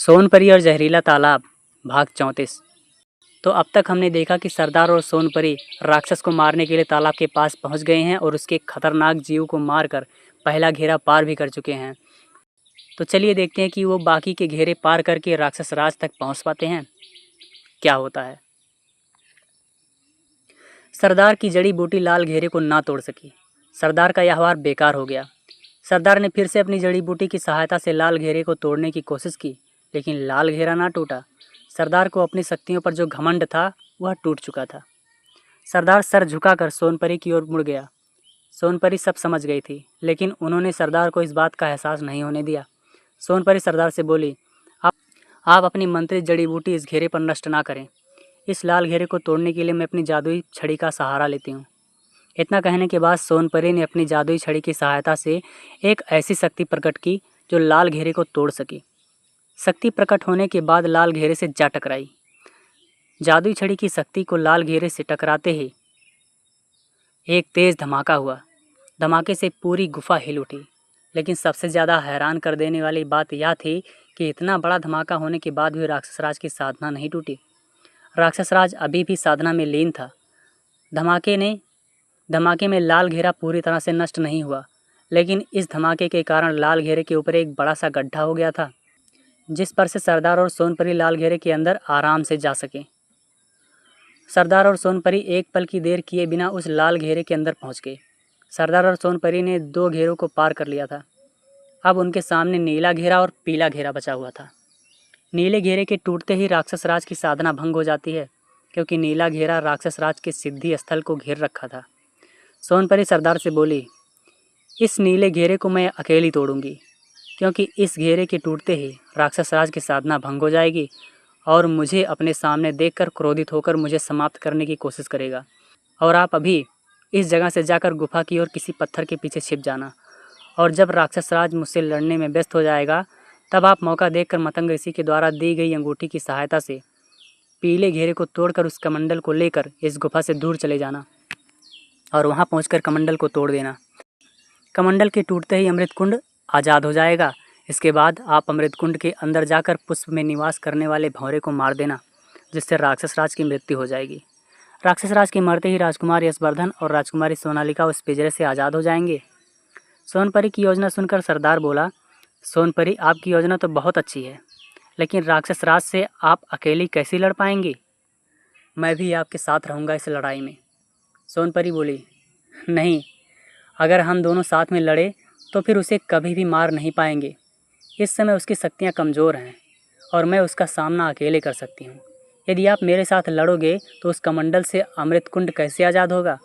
सोनपरी और जहरीला तालाब भाग 34। तो अब तक हमने देखा कि सरदार और सोनपरी राक्षस को मारने के लिए तालाब के पास पहुंच गए हैं और उसके खतरनाक जीव को मारकर पहला घेरा पार भी कर चुके हैं। तो चलिए देखते हैं कि वो बाकी के घेरे पार करके राक्षस राज तक पहुंच पाते हैं। क्या होता है। सरदार की जड़ी बूटी लाल घेरे को ना तोड़ सकी। सरदार का यह वार बेकार हो गया। सरदार ने फिर से अपनी जड़ी बूटी की सहायता से लाल घेरे को तोड़ने की कोशिश की, लेकिन लाल घेरा ना टूटा। सरदार को अपनी शक्तियों पर जो घमंड था वह टूट चुका था। सरदार सर झुकाकर सोनपरी की ओर मुड़ गया। सोनपरी सब समझ गई थी, लेकिन उन्होंने सरदार को इस बात का एहसास नहीं होने दिया। सोनपरी सरदार से बोली, आप अपनी मंत्री जड़ी बूटी इस घेरे पर नष्ट ना करें। इस लाल घेरे को तोड़ने के लिए मैं अपनी जादुई छड़ी का सहारा लेती हूँ। इतना कहने के बाद सोनपरी ने अपनी जादुई छड़ी की सहायता से एक ऐसी शक्ति प्रकट की जो लाल घेरे को तोड़ सकी। शक्ति प्रकट होने के बाद लाल घेरे से जा टकराई। जादुई छड़ी की शक्ति को लाल घेरे से टकराते ही एक तेज धमाका हुआ। धमाके से पूरी गुफा हिल उठी। लेकिन सबसे ज़्यादा हैरान कर देने वाली बात यह थी कि इतना बड़ा धमाका होने के बाद भी राक्षस राज की साधना नहीं टूटी। राक्षस राज अभी भी साधना में लीन था। धमाके में लाल घेरा पूरी तरह से नष्ट नहीं हुआ, लेकिन इस धमाके के कारण लाल घेरे के ऊपर एक बड़ा सा गड्ढा हो गया था, जिस पर से सरदार और सोनपरी लाल घेरे के अंदर आराम से जा सके। सरदार और सोनपरी एक पल की देर किए बिना उस लाल घेरे के अंदर पहुंच गए। सरदार और सोनपरी ने 2 घेरों को पार कर लिया था। अब उनके सामने नीला घेरा और पीला घेरा बचा हुआ था। नीले घेरे के टूटते ही राक्षस राज की साधना भंग हो जाती है, क्योंकि नीला घेरा राक्षस राज के सिद्धि स्थल को घेर रखा था। सोनपरी सरदार से बोली, इस नीले घेरे को मैं अकेली तोड़ूंगी, क्योंकि इस घेरे के टूटते ही राक्षस राज की साधना भंग हो जाएगी और मुझे अपने सामने देखकर क्रोधित होकर मुझे समाप्त करने की कोशिश करेगा। और आप अभी इस जगह से जाकर गुफा की ओर किसी पत्थर के पीछे छिप जाना, और जब राक्षस राज मुझसे लड़ने में व्यस्त हो जाएगा तब आप मौका देखकर मतंग ऋषि के द्वारा दी गई अंगूठी की सहायता से पीले घेरे को तोड़कर उस कमंडल को लेकर इस गुफा से दूर चले जाना और वहां पहुंचकर कमंडल को तोड़ देना। कमंडल के टूटते ही अमृत कुंड आज़ाद हो जाएगा। इसके बाद आप अमृत कुंड के अंदर जाकर पुष्प में निवास करने वाले भंवरे को मार देना, जिससे राक्षस राज की मृत्यु हो जाएगी। राक्षस राज के मरते ही राजकुमार यशवर्धन और राजकुमारी सोनालिका उस पिंजरे से आज़ाद हो जाएंगे। सोनपरी की योजना सुनकर सरदार बोला, सोनपरी आपकी योजना तो बहुत अच्छी है, लेकिन राक्षस राज से आप अकेली कैसे लड़ पाएंगी? मैं भी आपके साथ रहूँगा इस लड़ाई में। सोनपरी बोली, नहीं, अगर हम दोनों साथ में लड़े तो फिर उसे कभी भी मार नहीं पाएंगे। इस समय उसकी शक्तियाँ कमज़ोर हैं और मैं उसका सामना अकेले कर सकती हूँ। यदि आप मेरे साथ लड़ोगे तो उस कमंडल से अमृत कुंड कैसे आज़ाद होगा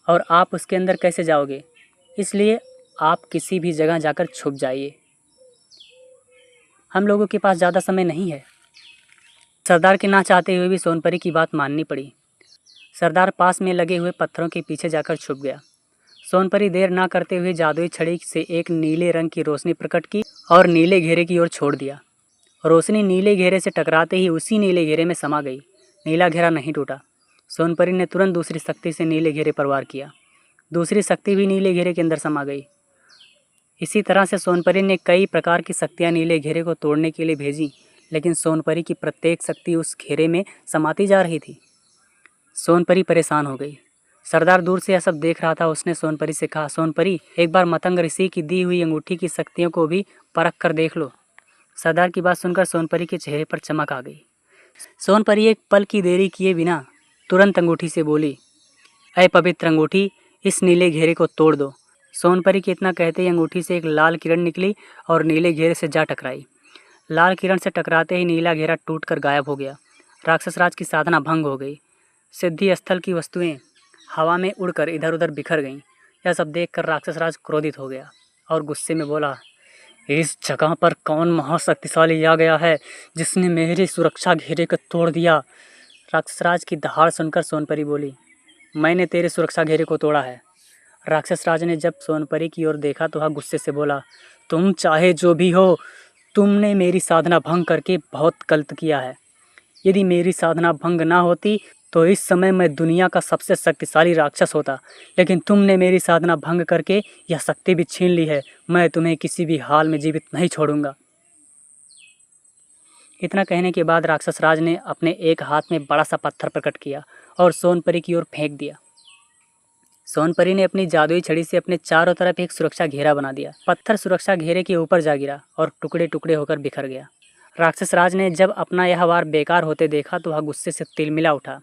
और आप उसके अंदर कैसे जाओगे? इसलिए आप किसी भी जगह जाकर छुप जाइए। हम लोगों के पास ज़्यादा समय नहीं है। सरदार के ना चाहते हुए भी सोनपरी की बात माननी पड़ी। सरदार पास में लगे हुए पत्थरों के पीछे जाकर छुप गया। सोनपरी देर ना करते हुए जादुई छड़ी से एक नीले रंग की रोशनी प्रकट की और नीले घेरे की ओर छोड़ दिया। रोशनी नीले घेरे से टकराते ही उसी नीले घेरे में समा गई। नीला घेरा नहीं टूटा। सोनपरी ने तुरंत दूसरी शक्ति से नीले घेरे पर वार किया। दूसरी शक्ति भी नीले घेरे के अंदर समा गई। इसी तरह से सोनपरी ने कई प्रकार की शक्तियाँ नीले घेरे को तोड़ने के लिए भेजी, लेकिन सोनपरी की प्रत्येक शक्ति उस घेरे में समाती जा रही थी। सोनपरी परेशान हो गई। सरदार दूर से यह सब देख रहा था। उसने सोनपरी से कहा, सोनपरी, एक बार मतंग ऋषि की दी हुई अंगूठी की शक्तियों को भी परख कर देख लो। सरदार की बात सुनकर सोनपरी के चेहरे पर चमक आ गई। सोनपरी एक पल की देरी किए बिना तुरंत अंगूठी से बोली, अय पवित्र अंगूठी, इस नीले घेरे को तोड़ दो। सोनपरी के इतना कहते ही अंगूठी से एक लाल किरण निकली और नीले घेरे से जा टकराई। लाल किरण से टकराते ही नीला घेरा टूटकर गायब हो गया। राक्षस राज की साधना भंग हो गई। सिद्धि स्थल की वस्तुएं हवा में उड़कर इधर उधर बिखर गईं। यह सब देखकर राक्षस राज क्रोधित हो गया और गुस्से में बोला, इस जगह पर कौन महाशक्तिशाली आ गया है जिसने मेरे सुरक्षा घेरे को तोड़ दिया? राक्षस राज की दहाड़ सुनकर सोनपरी बोली, मैंने तेरे सुरक्षा घेरे को तोड़ा है। राक्षस राज ने जब सोनपरी की ओर देखा तो वह गुस्से से बोला, तुम चाहे जो भी हो, तुमने मेरी साधना भंग करके बहुत गलत किया है। यदि मेरी साधना भंग ना होती तो इस समय मैं दुनिया का सबसे शक्तिशाली राक्षस होता, लेकिन तुमने मेरी साधना भंग करके यह शक्ति भी छीन ली है। मैं तुम्हें किसी भी हाल में जीवित नहीं छोड़ूंगा। इतना कहने के बाद राक्षस राज ने अपने एक हाथ में बड़ा सा पत्थर प्रकट किया और सोनपरी की ओर फेंक दिया। सोनपरी ने अपनी जादुई छड़ी से अपने चारों तरफ एक सुरक्षा घेरा बना दिया। पत्थर सुरक्षा घेरे के ऊपर जा गिरा और टुकड़े टुकड़े होकर बिखर गया। राक्षस राज ने जब अपना यह वार बेकार होते देखा तो वह गुस्से से तिलमिला उठा।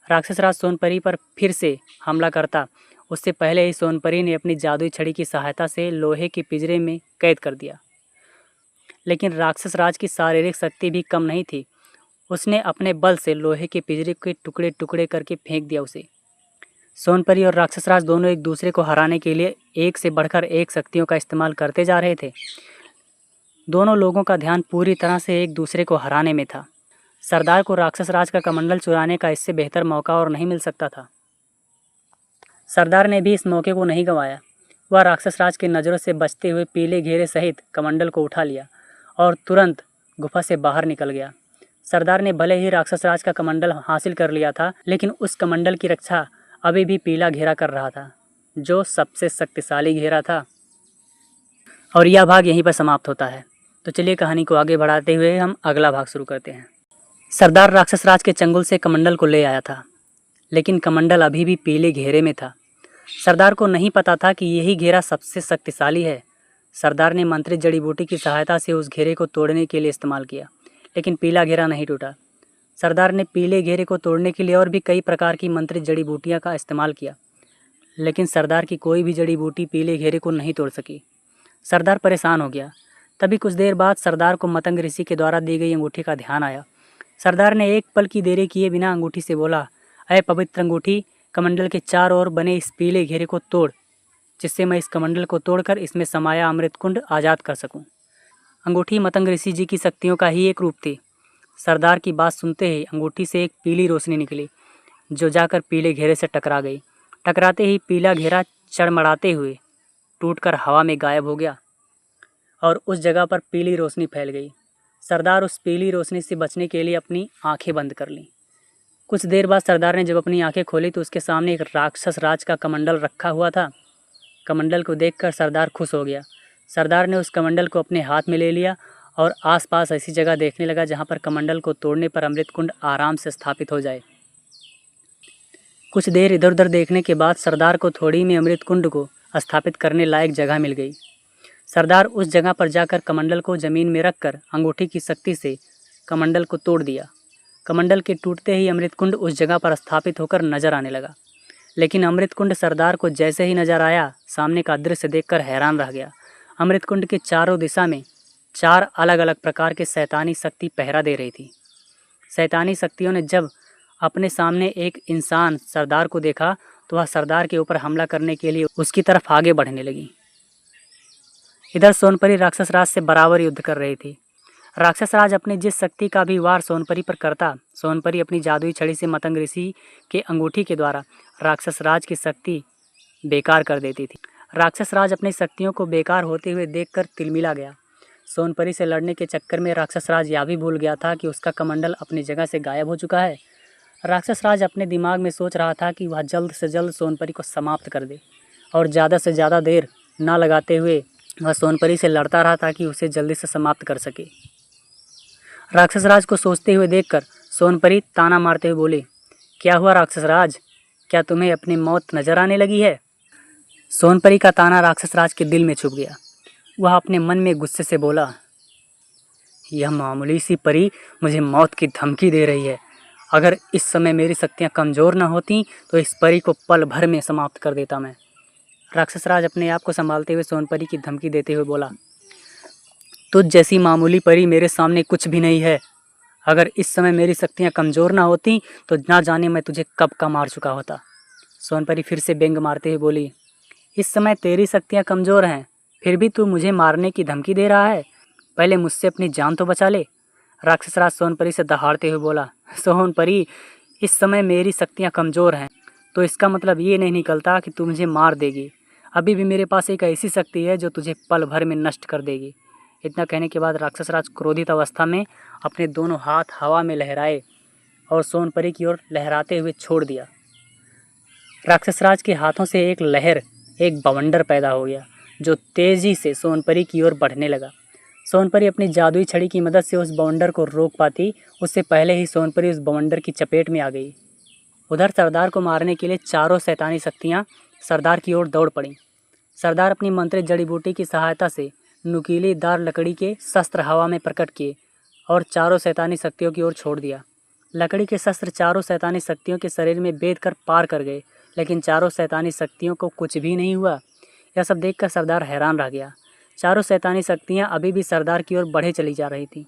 राक्षस राज सोनपरी पर फिर से हमला करता उससे पहले ही सोनपरी ने अपनी जादुई छड़ी की सहायता से लोहे के पिंजरे में कैद कर दिया। लेकिन राक्षस राज की शारीरिक शक्ति भी कम नहीं थी। उसने अपने बल से लोहे के पिंजरे के टुकड़े टुकड़े करके फेंक दिया उसे। सोनपरी और राक्षस राज दोनों एक दूसरे को हराने के लिए एक से बढ़कर एक शक्तियों का इस्तेमाल करते जा रहे थे। दोनों लोगों का ध्यान पूरी तरह से एक दूसरे को हराने में था। सरदार को राक्षस राज का कमंडल चुराने का इससे बेहतर मौका और नहीं मिल सकता था। सरदार ने भी इस मौके को नहीं गंवाया। वह राक्षस राज की नज़रों से बचते हुए पीले घेरे सहित कमंडल को उठा लिया और तुरंत गुफा से बाहर निकल गया। सरदार ने भले ही राक्षस राज का कमंडल हासिल कर लिया था, लेकिन उस कमंडल की रक्षा अभी भी पीला घेरा कर रहा था, जो सबसे शक्तिशाली घेरा था। और यह भाग यहीं पर समाप्त होता है। तो चलिए कहानी को आगे बढ़ाते हुए हम अगला भाग शुरू करते हैं। सरदार राक्षस राज के चंगुल से कमंडल को ले आया था, लेकिन कमंडल अभी भी पीले घेरे में था। सरदार को नहीं पता था कि यही घेरा सबसे शक्तिशाली है। सरदार ने मंत्रित जड़ी बूटी की सहायता से उस घेरे को तोड़ने के लिए इस्तेमाल किया, लेकिन पीला घेरा नहीं टूटा। सरदार ने पीले घेरे को तोड़ने के लिए और भी कई प्रकार की मंत्रित जड़ी बूटियाँ का इस्तेमाल किया, लेकिन सरदार की कोई भी जड़ी बूटी पीले घेरे को नहीं तोड़ सकी। सरदार परेशान हो गया। तभी कुछ देर बाद सरदार को मतंग ऋषि के द्वारा दी गई अंगूठी का ध्यान आया। सरदार ने एक पल की देरी किए बिना अंगूठी से बोला, अय पवित्र अंगूठी, कमंडल के चारों ओर बने इस पीले घेरे को तोड़, जिससे मैं इस कमंडल को तोड़कर इसमें समाया अमृत कुंड आज़ाद कर सकूं। अंगूठी मतंग ऋषि जी की शक्तियों का ही एक रूप थी। सरदार की बात सुनते ही अंगूठी से एक पीली रोशनी निकली, जो जाकर पीले घेरे से टकरा गई। टकराते ही पीला घेरा चड़मड़ाते हुए टूटकर हवा में गायब हो गया और उस जगह पर पीली रोशनी फैल गई। सरदार उस पीली रोशनी से बचने के लिए अपनी आंखें बंद कर लीं। कुछ देर बाद सरदार ने जब अपनी आंखें खोली तो उसके सामने एक राक्षस राज का कमंडल रखा हुआ था। कमंडल को देखकर सरदार खुश हो गया। सरदार ने उस कमंडल को अपने हाथ में ले लिया और आसपास ऐसी जगह देखने लगा जहां पर कमंडल को तोड़ने पर अमृत कुंड आराम से स्थापित हो जाए। कुछ देर इधर उधर देखने के बाद सरदार को थोड़ी में अमृत कुंड को स्थापित करने लायक जगह मिल गई। सरदार उस जगह पर जाकर कमंडल को जमीन में रखकर अंगूठी की शक्ति से कमंडल को तोड़ दिया। कमंडल के टूटते ही अमृत कुंड उस जगह पर स्थापित होकर नजर आने लगा। लेकिन अमृत कुंड सरदार को जैसे ही नजर आया, सामने का दृश्य देखकर हैरान रह गया। अमृत कुंड के चारों दिशा में 4 अलग अलग प्रकार के शैतानी शक्ति पहरा दे रही थी। शैतानी शक्तियों ने जब अपने सामने एक इंसान सरदार को देखा तो वह सरदार के ऊपर हमला करने के लिए उसकी तरफ आगे बढ़ने लगी। इधर सोनपरी राक्षस राज से बराबर युद्ध कर रही थी। राक्षस राज अपनी जिस शक्ति का भी वार सोनपरी पर करता, सोनपरी अपनी जादुई छड़ी से मतंग ऋषि के अंगूठी के द्वारा राक्षस राज की शक्ति बेकार कर देती थी। राक्षस राज अपनी शक्तियों को बेकार होते हुए देखकर तिलमिला गया। सोनपरी से लड़ने के चक्कर में राक्षस राज यह भी भूल गया था कि उसका कमंडल अपनी जगह से गायब हो चुका है। राक्षस राज अपने दिमाग में सोच रहा था कि वह जल्द से जल्द सोनपरी को समाप्त कर दे और ज़्यादा से ज़्यादा देर ना लगाते हुए वह सोनपरी से लड़ता रहा ताकि उसे जल्दी से समाप्त कर सके। राक्षस राज को सोचते हुए देखकर सोनपरी ताना मारते हुए बोली, क्या हुआ राक्षस राज, क्या तुम्हें अपनी मौत नजर आने लगी है? सोनपरी का ताना राक्षस राज के दिल में छुप गया। वह अपने मन में गुस्से से बोला, यह मामूली सी परी मुझे मौत की धमकी दे रही है। अगर इस समय मेरी शक्तियाँ कमज़ोर न होती तो इस परी को पल भर में समाप्त कर देता मैं। राक्षस राज अपने आप को संभालते हुए सोनपरी की धमकी देते हुए बोला, तुझ जैसी मामूली परी मेरे सामने कुछ भी नहीं है। अगर इस समय मेरी शक्तियाँ कमज़ोर ना होती तो ना जाने मैं तुझे कब का मार चुका होता। सोनपरी फिर से व्यंग मारते हुए बोली, इस समय तेरी शक्तियाँ कमज़ोर हैं, फिर भी तू मुझे मारने की धमकी दे रहा है। पहले मुझसे अपनी जान तो बचा ले। राक्षस राज सोनपरी से दहाड़ते हुए बोला, सोनपरी, इस समय मेरी शक्तियाँ कमज़ोर हैं तो इसका मतलब ये नहीं निकलता कि तू मुझे मार देगी। अभी भी मेरे पास एक ऐसी शक्ति है जो तुझे पल भर में नष्ट कर देगी। इतना कहने के बाद राक्षस राज क्रोधित अवस्था में अपने दोनों हाथ हवा में लहराए और सोनपरी की ओर लहराते हुए छोड़ दिया। राक्षस राज के हाथों से एक लहर, एक बवंडर पैदा हो गया जो तेजी से सोनपरी की ओर बढ़ने लगा। सोनपरी अपनी जादुई छड़ी की मदद से उस बवंडर को रोक पाती, उससे पहले ही सोनपरी उस बवंडर की चपेट में आ गई। उधर सरदार को मारने के लिए चारों शैतानी शक्तियाँ सरदार की ओर दौड़ पड़ीं। सरदार अपनी मंत्रित जड़ी बूटी की सहायता से नुकीली दार लकड़ी के शस्त्र हवा में प्रकट किए और चारों शैतानी शक्तियों की ओर छोड़ दिया। लकड़ी के शस्त्र चारों शैतानी शक्तियों के शरीर में बेध कर पार कर गए, लेकिन चारों शैतानी शक्तियों को कुछ भी नहीं हुआ। यह सब देखकर सरदार हैरान रह गया। चारों शैतानी शक्तियाँ अभी भी सरदार की ओर बढ़े चली जा रही थीं।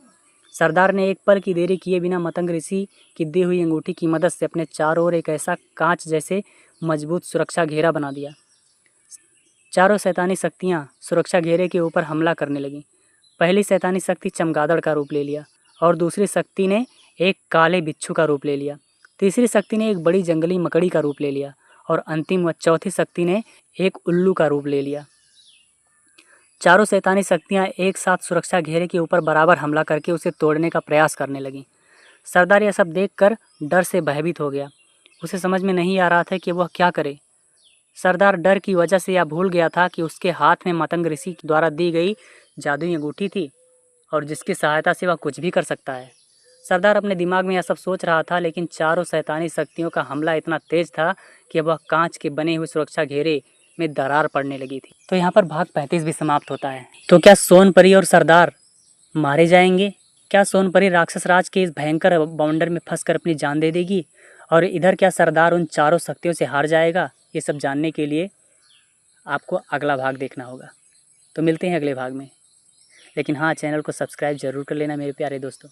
सरदार ने एक पल की देरी किए बिना मतंग ऋषि की दी हुई अंगूठी की मदद से अपने चारों ओर एक ऐसा कांच जैसे मजबूत सुरक्षा घेरा बना दिया। चारों शैतानी शक्तियाँ सुरक्षा घेरे के ऊपर हमला करने लगीं। पहली शैतानी शक्ति चमगादड़ का रूप ले लिया और दूसरी शक्ति ने एक काले बिच्छू का रूप ले लिया। तीसरी शक्ति ने एक बड़ी जंगली मकड़ी का रूप ले लिया और अंतिम व चौथी शक्ति ने एक उल्लू का रूप ले लिया। चारों शैतानी शक्तियाँ एक साथ सुरक्षा घेरे के ऊपर बराबर हमला करके उसे तोड़ने का प्रयास करने लगीं। सरदार यह सब देखकर डर से भयभीत हो गया। उसे समझ में नहीं आ रहा था कि वह क्या करे। सरदार डर की वजह से यह भूल गया था कि उसके हाथ में मतंग ऋषि द्वारा दी गई जादुई अंगूठी थी और जिसकी सहायता से वह कुछ भी कर सकता है। सरदार अपने दिमाग में यह सब सोच रहा था, लेकिन चारों शैतानी शक्तियों का हमला इतना तेज था कि वह कांच के बने हुए सुरक्षा घेरे में दरार पड़ने लगी थी। तो यहाँ पर भाग 35 भी समाप्त होता है। तो क्या सोनपरी और सरदार मारे जाएंगे? क्या सोनपरी राक्षस राज के इस भयंकर बाउंडर में फंसकर अपनी जान दे देगी? और इधर क्या सरदार उन चारों शक्तियों से हार जाएगा? ये सब जानने के लिए आपको अगला भाग देखना होगा। तो मिलते हैं अगले भाग में। लेकिन हाँ, चैनल को सब्सक्राइब ज़रूर कर लेना मेरे प्यारे दोस्तों।